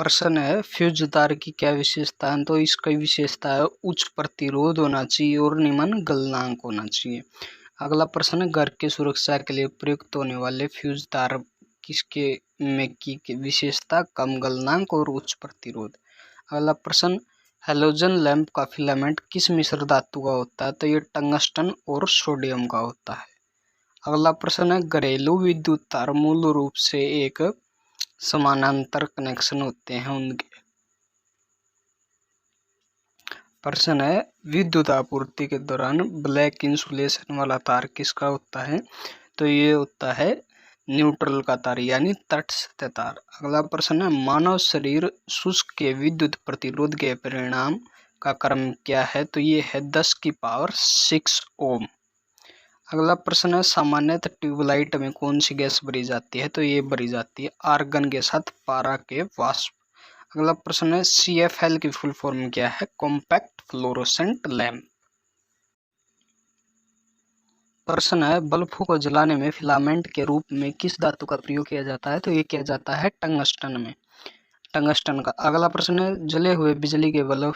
प्रश्न है फ्यूज तार की क्या विशेषता है। तो इसकी विशेषता है उच्च प्रतिरोध होना चाहिए और निम्न गलनांक होना चाहिए। अगला प्रश्न है घर की सुरक्षा के लिए प्रयुक्त होने वाले फ्यूज तार किसके में की विशेषता कम गलनांक और उच्च प्रतिरोध। अगला प्रश्न हेलोजन लैंप का फिलामेंट किस मिश्र धातु का होता है। तो ये टंगस्टन और सोडियम का होता है। अगला प्रश्न है घरेलू विद्युत तार मूल रूप से एक समानांतर कनेक्शन होते हैं उनके। प्रश्न है विद्युत आपूर्ति के दौरान ब्लैक इंसुलेशन वाला तार किसका होता है। तो ये होता है न्यूट्रल का तार यानी तटस्थ तार। अगला प्रश्न है मानव शरीर शुष्क के विद्युत प्रतिरोध के परिणाम का क्रम क्या है। तो ये है 10⁻6 ओम। अगला प्रश्न है सामान्यतः ट्यूबलाइट में कौन सी गैस भरी जाती है। तो ये भरी जाती है आर्गन के साथ पारा के वाष्प। अगला प्रश्न है CFL की फुल फॉर्म क्या है। Compact fluorescent lamp. प्रश्न है बल्बों को जलाने में फिलामेंट के रूप में किस धातु का प्रयोग किया जाता है। तो ये किया जाता है टंगस्टन में, टंगस्टन का। अगला प्रश्न है जले हुए बिजली के बल्ब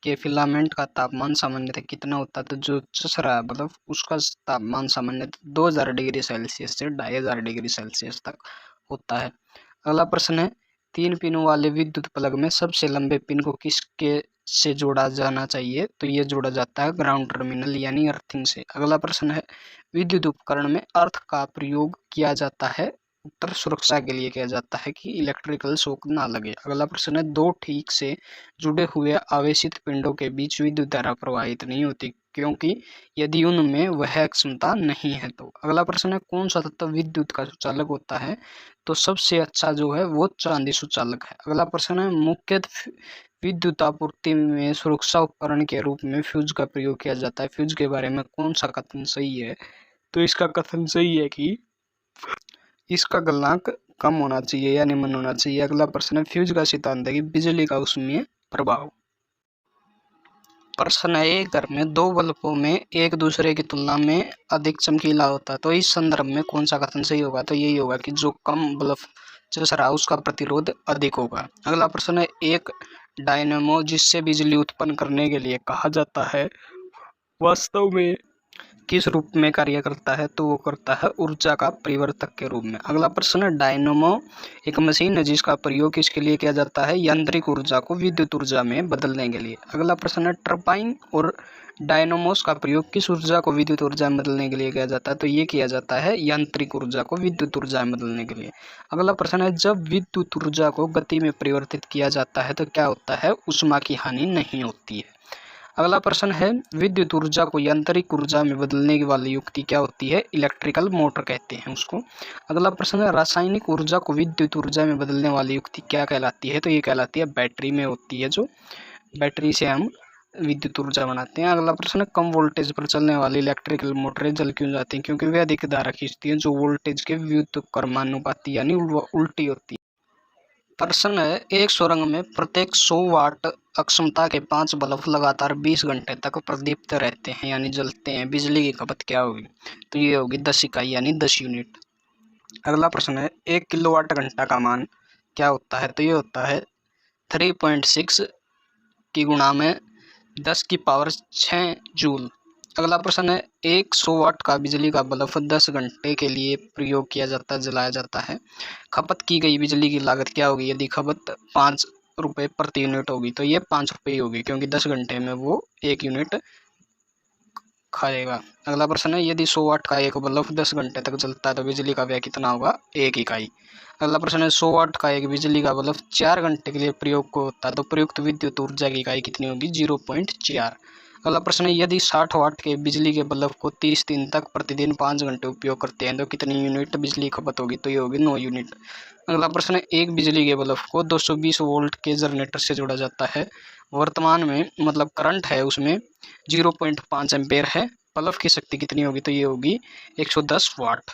के फिलामेंट का तापमान सामान्यतः कितना होता है। तो जो चस रहा है बल्ब उसका तापमान सामान्यतः 2000 डिग्री सेल्सियस से 2500 डिग्री सेल्सियस तक होता है। अगला प्रश्न है 3 पिनों वाले विद्युत प्लग में सबसे लंबे पिन को किसके से जोड़ा जाना चाहिए। तो ये जोड़ा जाता है ग्राउंड टर्मिनल यानी अर्थिंग से। अगला प्रश्न है विद्युत उपकरण में अर्थ का प्रयोग किया जाता है उत्तर सुरक्षा के लिए किया जाता है कि इलेक्ट्रिकल शॉक ना लगे। अगला प्रश्न है दो ठीक से जुड़े हुए आवेशित पिंडों के बीच विद्युत धारा प्रवाहित नहीं होती क्योंकि यदि उनमें वह क्षमता नहीं है। तो अगला प्रश्न है कौन सा तत्व विद्युत का सुचालक होता है। तो सबसे अच्छा जो है वो चांदी सुचालक है। अगला प्रश्न है मुख्यतः विद्युत आपूर्ति में सुरक्षा उपकरण के रूप में फ्यूज का प्रयोग किया जाता है। फ्यूज के बारे में कौन सा कथन सही है। तो इसका कथन सही है कि इसका गलनांक कम होना चाहिए या निम्न होना चाहिए। अगला प्रश्न है फ्यूज का सिद्धांत है कि बिजली का उसमें प्रभाव। प्रश्न है एक घर में दो बल्बों में एक दूसरे की तुलना में अधिक चमकीला होता है। तो इस संदर्भ में कौन सा कथन सही होगा। तो यही होगा कि जो कम बल्ब चस रहा है उसका प्रतिरोध अधिक होगा। अगला प्रश्न है एक डायनेमो जिससे बिजली उत्पन्न करने के लिए कहा जाता है वास्तव में किस रूप में कार्य करता है। तो वो करता है ऊर्जा का परिवर्तक के रूप में। अगला प्रश्न है डायनेमो एक मशीन है जिसका प्रयोग किसके लिए किया जाता है। यांत्रिक ऊर्जा को विद्युत ऊर्जा में बदलने के लिए। अगला प्रश्न है टरबाइन और डायनेमोस का प्रयोग किस ऊर्जा को विद्युत ऊर्जा में बदलने के लिए किया जाता है। तो ये किया जाता है यांत्रिक ऊर्जा को विद्युत ऊर्जा में बदलने के लिए। अगला प्रश्न है जब विद्युत ऊर्जा को गति में परिवर्तित किया जाता है तो क्या होता है ऊष्मा की हानि नहीं होती है। अगला प्रश्न है विद्युत ऊर्जा को यांत्रिक ऊर्जा में बदलने वाली युक्ति क्या होती है। इलेक्ट्रिकल मोटर कहते हैं उसको। अगला प्रश्न है रासायनिक ऊर्जा को विद्युत ऊर्जा में बदलने वाली युक्ति क्या कहलाती है। तो ये कहलाती है बैटरी में होती है, जो बैटरी से हम विद्युत ऊर्जा बनाते हैं। अगला प्रश्न है कम वोल्टेज पर चलने वाली इलेक्ट्रिकल मोटरें जल क्यों जाती हैं। क्योंकि वे अधिक धारा खींचती हैं जो वोल्टेज के व्युत्क्रमानुपाती यानी उल्टी होती है। प्रश्न है एक सुरंग में प्रत्येक 100 वाट अक्षमता के 5 बल्ब लगातार 20 घंटे तक प्रदीप्त रहते हैं यानी जलते हैं। बिजली की खपत क्या होगी। तो ये होगी 10 इकाई यानी 10 यूनिट। अगला प्रश्न है 1 किलोवाट घंटा का मान क्या होता है। तो ये होता है 3.6 की गुणा में 10⁶ जूल। अगला प्रश्न है 100 वाट का बिजली का बल्ब 10 घंटे के लिए प्रयोग किया जाता है, जलाया जाता है। खपत की गई बिजली की लागत क्या होगी। यदि खपत 5 रुपये प्रति यूनिट होगी तो ये 5 रुपये होगी क्योंकि 10 घंटे में वो 1 यूनिट खाएगा। अगला प्रश्न है यदि 100 वाट का एक बल्ब 10 घंटे तक जलता है तो बिजली का व्यय कितना होगा, 1 इकाई। अगला प्रश्न है 100 वाट का एक बिजली का बल्ब 4 घंटे के लिए प्रयोग को होता है तो प्रयुक्त विद्युत ऊर्जा की इकाई कितनी होगी, 0.4। अगला प्रश्न है यदि 60 वाट के बिजली के बल्ब को 30 दिन तक प्रतिदिन 5 घंटे उपयोग करते हैं तो कितनी यूनिट बिजली खपत होगी। तो ये होगी 9 यूनिट। अगला प्रश्न है एक बिजली के बल्ब को 220 वोल्ट के जनरेटर से जोड़ा जाता है। वर्तमान में मतलब करंट है उसमें 0.5 एम्पेयर है। बल्ब की शक्ति कितनी होगी। तो ये होगी 110 वाट।